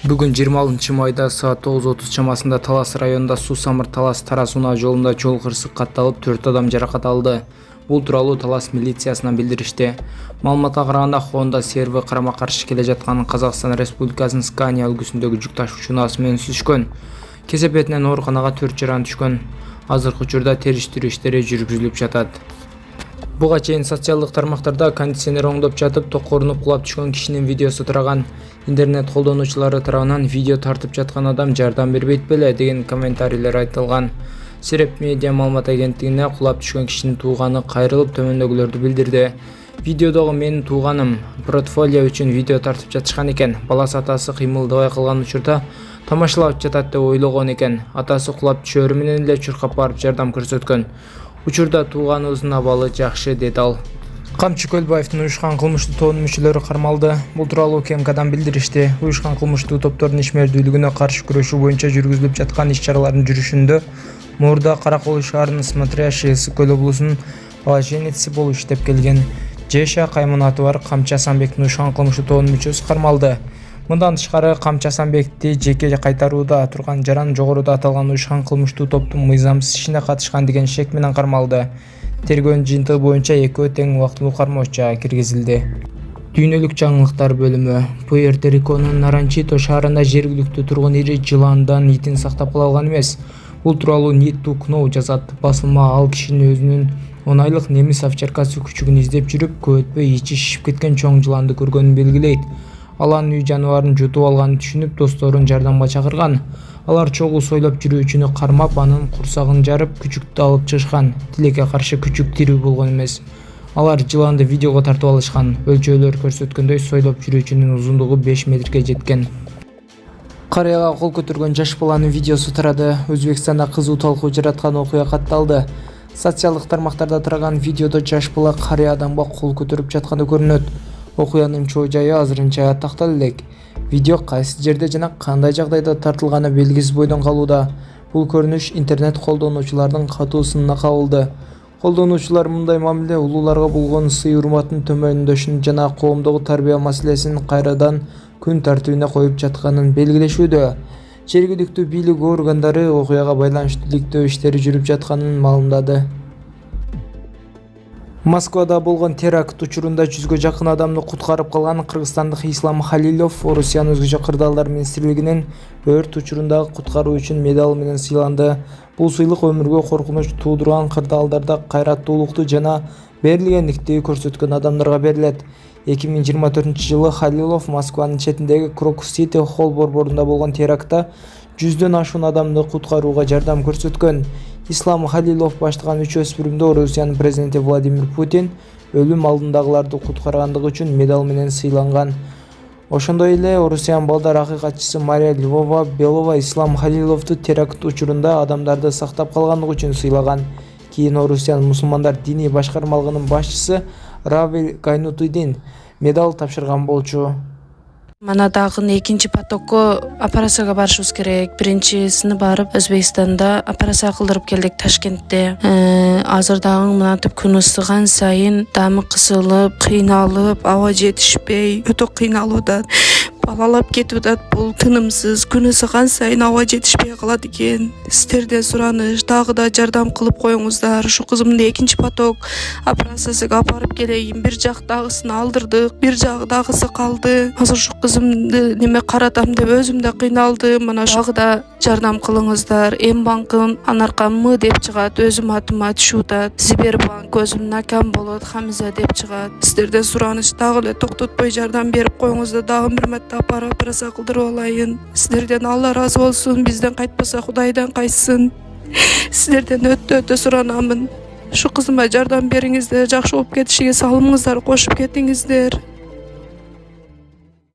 Бүгүн 26 майда саат 9:30 чамасында Талас районунда Суу-Самыр Талас-Тараз унаа жолунда жол кырсык катталып 4 адам жаракат алды. Бул тууралуу Талас милициясынан билдиришти. Маалыматка караганда Honda CR-V карама-каршы келе жаткан Казакстан Республикасынын Scania үлгүсүндөгү жүк ташуучу унаасы менен сүзүшкөн. Кесепетинен ооруканага 4 жаран түшкөн. Азыркы учурда териштирүү иштери жүргүзүлүп жатат. Буга чейин социалдык тармактарда кондиционер оңдоп жатып, токорунуп кулап түшкөн кишинин видеосу тараган. Интернет колдонуучулары тарабынан видео тартып жаткан адам жардам бербейт беле деген комментарийлер айтылган. Сереп медиа маалымат агенттигине кулап түшкөн кишинин тууганы кайрылып төмөндөгүлөрдү билдирди. Видеодогу менин тууганым портфолио үчүн видео тартып жатышкан экен. Баласы атасы кыймылдабай калган учурда тамашалап жатат деп ойлогон экен. Атасы кулап түшөрү менен эле чуркап барып жардам көрсөткөн. Учурда тууганыбыздын абалы жакшы, деди ал. Камчы Көлбаевдин уюшкан кылмыштуу тобунун мүчөлөрү кармалды. Бул тууралуу УКМКдан билдиришти. Уюшкан кылмыштуу топтордун ишмердүүлүгүнө каршы күрөшүү боюнча жүргүзүлүп жаткан иш-чаралардын жүрүшүндө мурда Каракол шаарынын смотрящий Ысык көл облусунун положенеци болуп иштеп келген Жеша Каймунаты бар Камчы Асанбектин уюшкан кылмыштуу тобунун мүчөсү кармалды. Мындан тышкары Камчы Асанбекти жеке кайтарууда турган жаран жогоруда аталган уюшкан кылмыштуу топтун мыйзамсыз ишине катышкан деген шек менен кармалды. Тергөөнүн жыйынтыгы боюнча экөө тең убактылуу кармоочуга киргизилди. Дүйнөлүк жаңылыктар бөлүмү. Пуэрто-Риконун Наранчито шаарында жергиликтүү тургун ири жыландан итин сактап кала алган эмес. Бул тууралуу Need to Know жазат. Басылма ал кишинин өзүнүн 10 айлык немис овчаркасы күчүгүн издеп жүрүп, көп өтпөй ичи шишип кеткен чоң жыланды көргөнүн белгилейт. Ал анын үй жаныбарын жутуп алганын түшүнүп, досторун жардамга чакырган. Алар чогуу сойлоп жүрүүчүнү кармап, анын курсагын жарып, күчүктү алып чыгышкан. Тилекке каршы күчүк тирүү болгон эмес. Алар жыланды видеого тартып алышкан. Өлчөөлөр көрсөткөндөй сойлоп жүрүүчүнүн узундугу 5 метрге жеткен. Карыяга кол көтөргөн жаш баланын видеосу тарады. Өзбекстанда кызуу талкуу жараткан окуя катталды. Социалдык тармактарда тараган видеодо жаш бала карыя адамга кол көтөрүп жатканы көрүнөт. Окуянын чоо жайы азырынча тактал элек. Видео кайсы жерде жана кандай жагдайда тартылганы белгисиз бойдон калууда. Бул көрүнүш интернет колдонуучулардын катуу сынына кабылды. Колдонуучулар мындай мамиле улууларга болгон сый-урматтын төмөндөшүн жана коомдогу тарбия маселесин кайрадан күн тартибине коюп жатканын белгилешүүдө. Жергиликтүү бийлик органдары окуяга байланыштуу иликтөө иштери жүрүп жатканын маалымдады. Москвада болгон теракт учурунда 100гө жакын адамды куткарып калган кыргызстандык Ислам Халилов Орусиянын өзгөчө кырдаалдар министрлигинин өрт учурундагы куткаруу үчүн медалы менен сыйланды. Бул сыйлык өмүргө коркунуч туудурган кырдаалдарда кайраттуулукту жана берилгендикти көрсөткөн адамдарга берилет. 2024-жылы Халилов Москванын четиндеги Крокус-Сити Холл борборунда болгон терактта 100дөн ашуун адамды куткарууга жардам көрсөткөн. Ислам Халилов баштаган 3 өспүрүмдү Орусиянын президенти Владимир Путин өлүм алдындагыларды куткаргандыгы үчүн медал менен сыйланган. Ошондой эле Орусиян балдар акыйкатчысы Мария Львова Белова Ислам Халиловду теракт учурунда адамдарды сактап калгандыгы үчүн сыйлаган. Кийин Орусиянын мусулмандар диний башкармалыгынын башчысы Равиль Гайнутдин медал тапшырган болчу. Мана дагы экинчи потокко операцияга барышыбыз керек. Биринчисине барып Өзбекстанда операция кылдырып келдик Ташкентте. Азыр дагы мынатип күн ысыган сайын дамы кысылып, кыйналып, аба жетишпей, өтө кыйналууда. Балалап кетип атат. Бул тынымсыз күн ысыган сайын аба жетишпей калат экен. Сиздерден сураныш, дагы да жардам кылып коюңуздар. Ушу кызымды экинчи поток операциясына апарып келейин. Бир жактагысын алдырдык, бир жагдагысы калды. Азыр ушу кызымды неме каратам деп өзүм да кыйналдым. Мана ошого да жардам кылыңыздар. М-банкым анаркамы деп чыгат, өзүм атыма түшүп атат. Сбербанк өзүмдүн акам болот, Хамза деп чыгат. Сиздерден сураныш, дагы эле токтотпой жардам берип коюңуздар. Дагы бир марта операция кылдырып алайын. Сиздерден Алла разы болсун. Бизден кайтпаса Кудайдан кайтсын. Сиздерден өтө суранамын. Ушу кызыма жардам бериңиздер, жакшы болуп кетишиге салымыңыздар кошуп кетиңиздер.